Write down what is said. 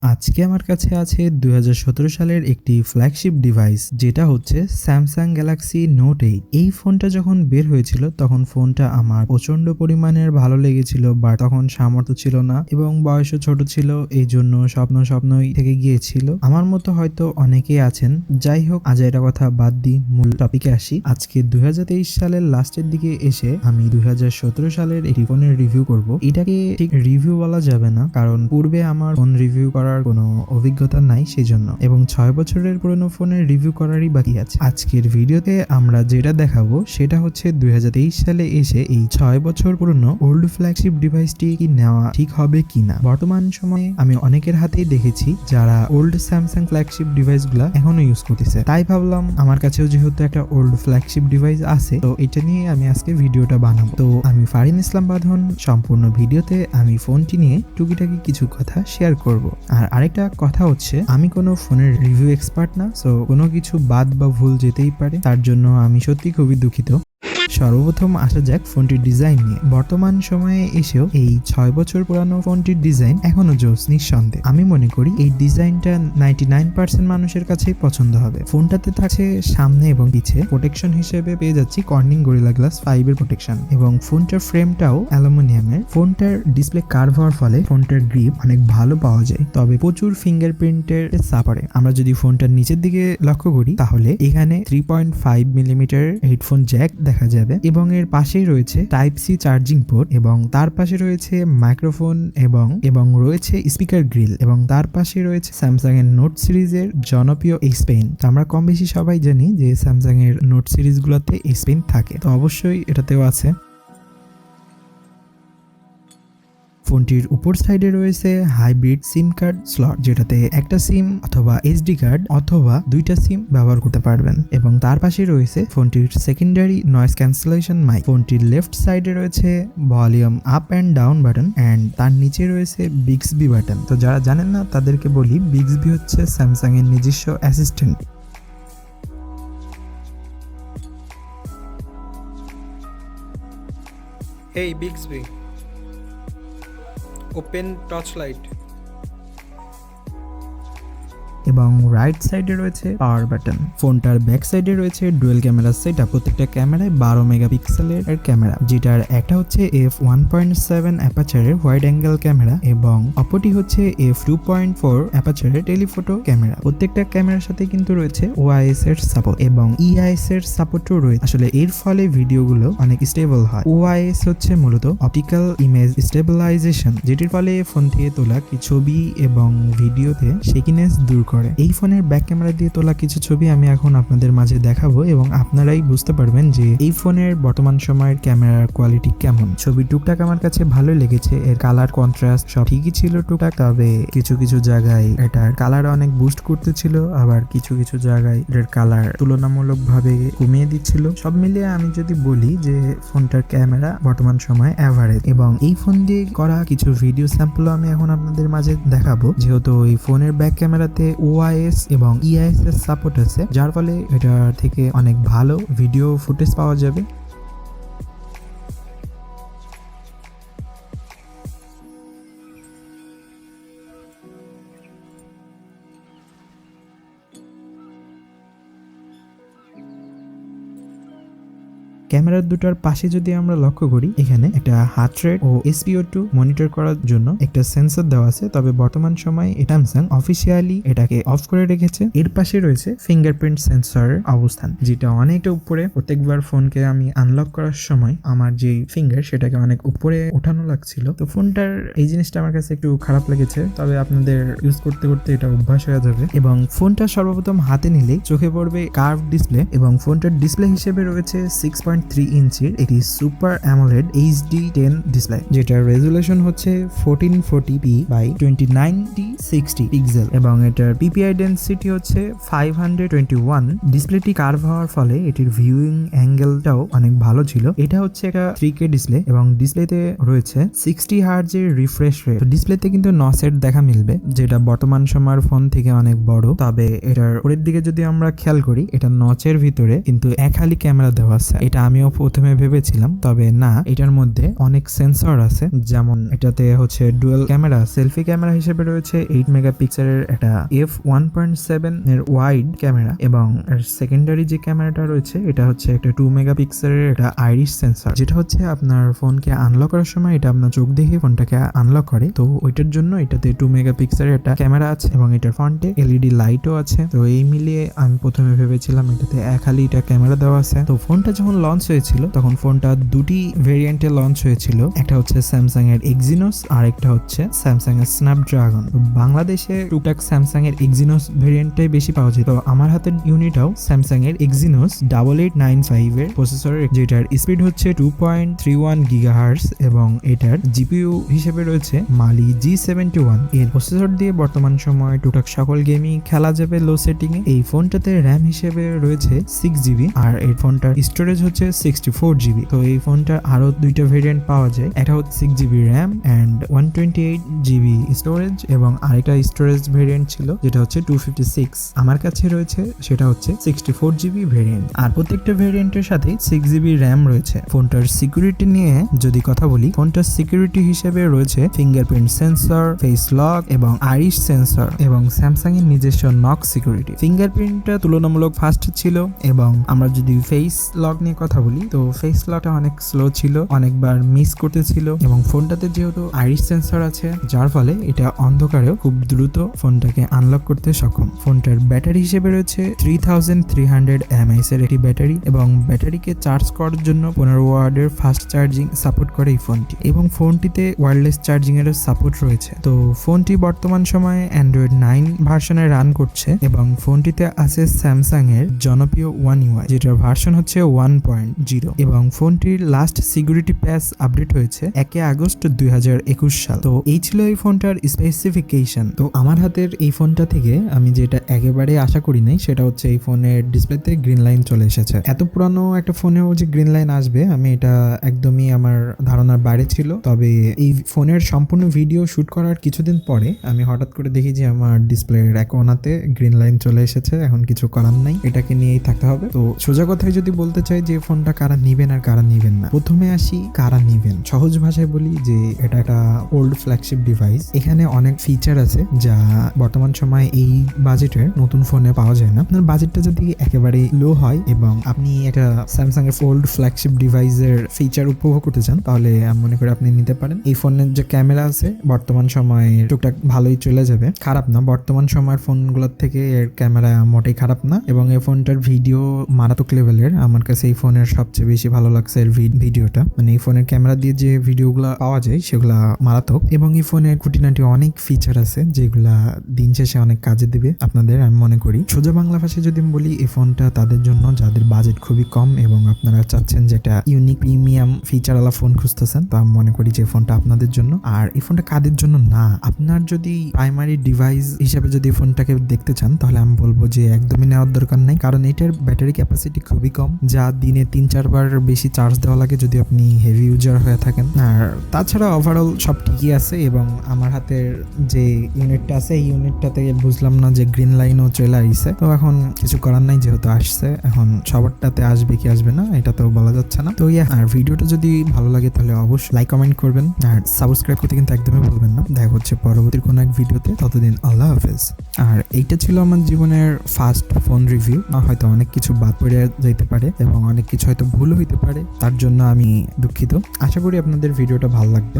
আজকে আমার কাছে আছে 2017 সালের একটি ফ্ল্যাগশিপ ডিভাইস, যেটা হচ্ছে স্যামসাং গ্যালাক্সি নোট 8। এই ফোনটা যখন বের হয়েছিল তখন ফোনটা আমার প্রচন্ড পরিমাণের ভালো লেগেছিল, বাট তখন সামর্থ্য ছিল না এবং বয়সও ছোট ছিল, এই জন্য স্বপ্নই থেকে গিয়েছিল। আমার মতো হয়তো অনেকেই আছেন। যাই হোক, আজ এটা কথা বাদ দিই, মূল টপিকে আসি। আজকে 2023 সালের লাস্টের দিকে এসে আমি 2017 সালের একটি ফোনের রিভিউ করব। এটাকে ঠিক রিভিউ বলা যাবে না, কারণ পূর্বে আমার ফোন রিভিউ করার কোনো অভিজ্ঞতা নাই সেজন্য, এবং 6 বছরের পুরনো ফোনের রিভিউ করারই বাকি আছে। আজকের ভিডিওতে আমরা যেটা দেখাবো সেটা হচ্ছে 2023 সালে এসে এই 6 বছর পুরনো ওল্ড ফ্ল্যাগশিপ ডিভাইসটি কি নেওয়া ঠিক হবে কিনা। বর্তমান সময়ে আমি অনেকের হাতেই দেখেছি যারা ওল্ড স্যামসাং ফ্ল্যাগশিপ ডিভাইস গুলা এখনো ইউজ করতেছে, তাই ভাবলাম আমার কাছেও যেহেতু একটা ওল্ড ফ্ল্যাগশিপ ডিভাইস আছে, তো এটা নিয়ে আমি আজকে ভিডিওটা বানাবো। তো আমি ফারিন ইসলাম বাঁধন। সম্পূর্ণ ভিডিওতে আমি ফোনটি নিয়ে টুকিটাকি কিছু কথা শেয়ার করব। আর আরেকটা কথা হচ্ছে, আমি কোনো ফোনের রিভিউ এক্সপার্ট না, সো কোনো কিছু বাদ বা ভুল যেতেই পারে, তার জন্য আমি সত্যি খুবই দুঃখিত। সর্বপ্রথম আসা যাক ফোনটির ডিজাইন নিয়ে। বর্তমান সময়ে এসেও এই 6 বছর পুরানো ফোনটির ডিজাইন এখনো জোস, নিঃসন্দেহে। আমি মনে করি এই ডিজাইনটা 99% মানুষের কাছেই পছন্দ হবে। ফোনটাতে থাকছে সামনে এবং পিছে প্রোটেকশন হিসেবে পেয়ে যাচ্ছি কর্নিং গরিলা গ্লাস 5 এর প্রোটেকশন, এবং ফোনটার ফ্রেমটাও অ্যালুমিনিয়ামের। ফোনটার ডিসপ্লে কার্ভ হওয়ার ফলে ফোনটার গ্রিপ অনেক ভালো পাওয়া যায়, তবে প্রচুর ফিঙ্গারপ্রিন্টের সাপোর্টে। আমরা যদি ফোনটার নিচের দিকে লক্ষ্য করি তাহলে এখানে 3.5 মিলিমিটার হেডফোন জ্যাক দেখা যায়, এবং এর পাশেই রয়েছে টাইপ সি চার্জিং পোর্ট, এবং তার পাশে রয়েছে মাইক্রোফোন এবং রয়েছে স্পিকার গ্রিল, এবং তার পাশে রয়েছে স্যামসাং এর নোট সিরিজের জনপ্রিয় এইচ পেন। আমরা কম বেশি সবাই জানি যে স্যামসাং এর নোট সিরিজ গুলোতে এইচ পেন থাকে, তো অবশ্যই এটাতেও আছে। ফোনটির উপর সাইডে রয়েছে হাইব্রিড সিম কার্ড স্লট, যেটাতে একটা সিম অথবা এইচডি কার্ড অথবা দুইটা সিম ব্যবহার করতে পারবেন, এবং তার পাশে রয়েছে ফোনটির সেকেন্ডারি নয়েজ ক্যান্সেলেশন মাইক। ফোনটির লেফট সাইডে রয়েছে volume up and down button, and তার নিচে রয়েছে বিক্সবি বাটন। তো যারা জানেন না তাদেরকে বলি, বিক্সবি হচ্ছে স্যামসাং এর নিজস্ব assistant. Hey Bixby, open torchlight. এবং রাইট সাইডে রয়েছে পাওয়ার বাটন। ফোনটার ব্যাক সাইডে রয়েছে ডুয়েল ক্যামেরা সেটআপ। প্রত্যেকটা ক্যামেরায় 12 মেগাপিক্সেলের ক্যামেরা, যেটার একটা হচ্ছে f1.7 অ্যাপাচারের ওয়াইড অ্যাঙ্গেল ক্যামেরা, এবং অপরটি হচ্ছে f2.4 অ্যাপাচারের টেলিফোটো ক্যামেরা। প্রত্যেকটা ক্যামেরার সাথে কিন্তু রয়েছে ওআইএস এর সাপোর্ট, এবং ইআইএস এর সাপোর্টও রয়েছে। আসলে এর ফলে ভিডিওগুলো অনেক স্টেবল হয়। ওআইএস হচ্ছে মূলত অপটিক্যাল ইমেজ স্টেবিলাইজেশন, যেটির ফলে ফোন থেকে তোলা কিছু ছবি এবং ভিডিওতে শেকিনেস দূর করে। এই ফোনের ব্যাক ক্যামেরা দিয়ে তোলা কিছু ছবি আমি এখন আপনাদের মাঝে দেখাবো, এবং আপনারাই বুঝতে পারবেন যে এই ফোনের বর্তমান সময়ের ক্যামেরার কোয়ালিটি কেমন। ছবি টুকটাক আমার কাছে ভালোই লেগেছে। এর কালার কন্ট্রাস্ট সব ঠিকই ছিল টুকটাক, তবে কিছু কিছু জায়গায় এটার কালার অনেক বুস্ট করতেছিল, আবার কিছু কিছু জায়গায় এর কালার তুলনামূলক ভাবে কমিয়ে দিচ্ছিল। সব মিলিয়ে আমি যদি বলি যে ফোনটার ক্যামেরা বর্তমান সময়ে এভারেজ, এবং এই ফোন দিয়ে করা কিছু ভিডিও স্যাম্পল আমি এখন আপনাদের মাঝে দেখাবো। যেহেতু এই ফোনের ব্যাক ক্যামেরাতে ওআইএস এবং ইআইএস এর সাপোর্ট আছে, যার ফলে এটা থেকে অনেক ভালো ভিডিও ফুটেজ পাওয়া যাবে। ক্যামেরার দুটার পাশে যদি আমরা লক্ষ্য করি, এখানে একটা হার্ট রেট ও SpO2 মনিটর করার জন্য একটা সেন্সর দেওয়া আছে, তবে বর্তমান সময়ে স্যামসাং অফিসিয়ালি এটাকে অফ করে রেখেছে। এর পাশে রয়েছে ফিঙ্গারপ্রিন্ট সেন্সরের অবস্থান, যেটা অনেকটা উপরে। প্রত্যেকবার ফোনকে আমি আনলক করার সময় আমার যে ফিঙ্গার সেটাকে অনেক উপরে ওঠানো লাগছিল, তো ফোনটার এই জিনিসটা আমার কাছে একটু খারাপ লেগেছে, তবে আপনাদের ইউজ করতে করতে এটা অভ্যাস হয়ে যাবে। এবং ফোনটা সর্বপ্রথম হাতে নিলেই চোখে পড়বে কার্ভ ডিসপ্লে, এবং ফোনটার ডিসপ্লে হিসেবে রয়েছে 6.3 ইঞ্চির একটি সুপার অ্যামোলেড HD 10 ডিসপ্লে, যেটার রেজুলেশন হচ্ছে 1440p বাই 2090/60 পিক্সেল, এবং এটার PPI ডেনসিটি হচ্ছে 521। ডিসপ্লেটি কার্ভ হওয়ার ফলে এটির ভিউইং অ্যাঙ্গেলটাও অনেক ভালো ছিল। এটা হচ্ছে একটা 3K ডিসপ্লে, এবং ডিসপ্লেতে রয়েছে 60 হার্জ এর রিফ্রেশ রেট। ডিসপ্লেতে কিন্তু নসেট দেখা মিলবে, যেটা বর্তমান সময়ের ফোন থেকে অনেক বড়, তবে এটার উপরের দিকে যদি আমরা খেয়াল করি, এটা নচের ভিতরে কিন্তু এক হালি ক্যামেরা দেওয়া আছে। এটা আমিও প্রথমে ভেবেছিলাম, তবে না, এটার মধ্যে অনেক সেন্সর আছে। যেমন এটাতে হচ্ছে ডুয়াল ক্যামেরা, সেলফি ক্যামেরা হিসেবে রয়েছে 8 মেগাপিক্সেলের একটা f1.7 এর ওয়াইড ক্যামেরা, এবং সেকেন্ডারি যে ক্যামেরাটা রয়েছে এটা হচ্ছে একটা 2 মেগাপিক্সেলের একটা আইরিশ সেন্সর, যেটা হচ্ছে আপনার ফোনকে আনলক করার সময় এটা আপনার চোখ দেখে ফোনটাকে আনলক করে। তো ওইটার জন্য এটাতে 2 মেগাপিক্সেলের একটা ক্যামেরা আছে এবং এটার ফ্রন্টে এলইডি লাইটও আছে। তো এই মিলিয়ে আমি প্রথমে ভেবেছিলাম এটাতে খালি এটা ক্যামেরা দেওয়া আছে। তো ফোনটা যখন লঞ্চ হয়েছিল তখন ফোনটা দুটি ভেরিয়েন্টে লঞ্চ হয়েছিল, একটা হচ্ছে স্যামসাং এর এক্সিনোস আর একটা হচ্ছে স্যামসাং এর স্ন্যাপড্রাগন। বাংলাদেশে টুকটাক স্যামসাং এর এক্সিনোস ভেরিয়েন্টটাই বেশি পাওয়া যায়। তো আমার হাতের ইউনিটটাও স্যামসাং এর এক্সিনোস 8895 এর প্রসেসরের, যেটার স্পিড হচ্ছে 2.31 গিগাহার্টজ এবং এটার জিপিইউ হিসেবে রয়েছে মালি জি71। এর প্রসেসর দিয়ে বর্তমান সময়ে টুকটাক সকল গেমই খেলা যাবে লো সেটিং এ। এই ফোনটাতে র্যাম হিসেবে রয়েছে 6GB আর এই ফোনটার স্টোরেজ হচ্ছে 64GB। তো এই ফোনটার আরো দুইটা ভেরিয়েন্ট পাওয়া যায়, একটা হচ্ছে 6GB RAM and 128GB storage এবং আরেকটা স্টোরেজ ভেরিয়েন্ট ছিল যেটা হচ্ছে 256। আমার কাছে রয়েছে সেটা হচ্ছে 64GB ভেরিয়েন্ট। আর প্রত্যেকটা ভেরিয়েন্টের সাথে 6GB র্যাম রয়েছে। ফোনটার সিকিউরিটি নিয়ে যদি কথা বলি, ফোনটার সিকিউরিটি হিসেবে রয়েছে ফিঙ্গারপ্রিন্ট সেন্সর, ফেস লক এবং আইরিশ সেন্সর এবং স্যামসাং এর নিজস্ব নক সিকিউরিটি। ফিঙ্গারপ্রিন্টটা তুলনামূলক ফাস্ট ছিল এবং আমরা যদি ফেস লক নিয়ে কথা বলি তো ফেস লকটা অনেক স্লো ছিল, অনেকবার মিস করতেছিল এবং ফোনটাতে যেহেতু আইরিশ সেন্সর আছে যার ফলে এটা অন্ধকারেও খুব দ্রুত ফোনটাকে আনলক করতে সক্ষম। ফোনটার ব্যাটারি হিসেবে রয়েছে 3300 mAh এর একটি ব্যাটারি এবং ব্যাটারিকে চার্জ করার জন্য 15 ওয়াটের ফাস্ট চার্জিং সাপোর্ট করে এই ফোনটি, এবং ফোনটিতে ওয়্যারলেস চার্জিং এর সাপোর্ট রয়েছে। তো ফোনটি বর্তমান সময়ে অ্যান্ড্রয়েড 9 ভার্সনে রান করছে এবং ফোনটিতে আছে স্যামসাং এর জনপ্রিয় ওয়ান ইউআই, যেটার ভার্সন হচ্ছে 1.0 এবং ফোনটির লাস্ট সিকিউরিটি প্যাচ আপডেট হয়েছে 1 আগস্ট 2021 সাল। তো এই ছিল এই ফোনটার স্পেসিফিকেশন। তো আমার হাতের এই ফোনটা থেকে আমি যেটা একেবারে আশা করি নাই সেটা হচ্ছে এই ফোনের ডিসপ্লেতে গ্রিন লাইন চলে এসেছে। এত পুরানো একটা ফোনেও যে গ্রিন লাইন আসবে আমি এটা একদমই আমার ধারণার বাইরে ছিল। তবে এই ফোনের সম্পূর্ণ ভিডিও শুট করার কিছুদিন পরে আমি হঠাৎ করে দেখি যে আমার ডিসপ্লের এক কোণাতে গ্রিন লাইন চলে এসেছে। এখন কিছু করার নাই, এটাকে নিয়েই থাকতে হবে। তো সোজা কথায় যদি বলতে চাই যে ফোনটা কারা নিবেন আর কারা নিবেন না, প্রথমে আসি কারা নিবেন। সহজ ভাষায় বলি যে এটা একটা ওল্ড ফ্ল্যাগশিপ ডিভাইস। এখানে অনেক ফিচার আছে যা বর্তমান সময়ে এই বাজেটের নতুন ফোনে পাওয়া যায় না। আপনার বাজেটটা যদি একেবারে লো হয় এবং আপনি একটা স্যামসাং এর ওল্ড ফ্ল্যাগশিপ ডিভাইসের ফিচার উপভোগ করতে চান তাহলে আমি মনে করি আপনি নিতে পারেন। এই ফোনের যে ক্যামেরা আছে বর্তমান সময়ে টুকটাক ভালোই চলে যাবে, খারাপ না। বর্তমান সময়ের ফোনগুলোর থেকে এর ক্যামেরা মোটেই খারাপ না এবং এই ফোনটার ভিডিও মারাত্মক লেভেলের। আমার কাছে এই ফোনের সবচেয়ে বেশি ভালো লাগছে এর ভিডিওটা, মানে এই ফোনের ক্যামেরা দিয়ে যে ভিডিওগুলো পাওয়া যায় সেগুলা মারাত্মক এবং এই ফোনের খুঁটিনাটি অনেক ফিচার আছে যেগুলা দিন শেষে অনেক কাজে দিবে আপনাদের, আমি মনে করি। সোজা বাংলা ভাষায় যদি আমি বলি এই ফোনটা তাদের জন্য যাদের বাজেট খুবই কম এবং আপনারা চাচ্ছেন যে একটা ইউনিক প্রিমিয়াম ফিচারওয়ালা ফোন খুঁজতেছেন, তো আমি মনে করি যে ফোনটা আপনাদের জন্য। আর এই ফোনটা কাদের জন্য না, আপনার যদি প্রাইমারি ডিভাইস হিসেবে যদি ফোনটাকে দেখতে চান তাহলে আমি বলবো যে একদমই নেওয়ার দরকার নাই, কারণ এটার ব্যাটারি ক্যাপাসিটি খুবই কম, যা দিনে 3-4 বার বেশি চার্জ দেওয়া লাগে যদি আপনি হেভি ইউজার হয়ে থাকেন। আর তাছাড়া ওভারঅল সব ঠিকই আছে এবং আমার হাতের যে ইউনিটটা আছে এই ইউনিটটাতে বুঝলাম না যে গ্রিন লাইনও চলে আসছে। তো এখন কিছু করার নাই, যেহেতু আসছে এখন সবারটাতে আসবে কি আসবে না এটা তো বলা যাচ্ছে না। তো আর ভিডিওটা যদি ভালো লাগে তাহলে অবশ্যই লাইক কমেন্ট করবেন আর সাবস্ক্রাইব করতে কিন্তু একদমই ভুলবেন না। দেখা হচ্ছে পরবর্তী কোনো এক ভিডিওতে, ততদিন আল্লাহ হাফেজ। আর এইটা ছিল আমার জীবনের ফার্স্ট ফোন রিভিউ। হয়তো অনেক কিছু বাদ পড়ে যেতে পারে এবং অনেক কিছু হয়তো ভুল হইতে পারে, তার জন্য আমি দুঃখিত। আশা করি আপনাদের ভিডিওটা ভালো লাগবে।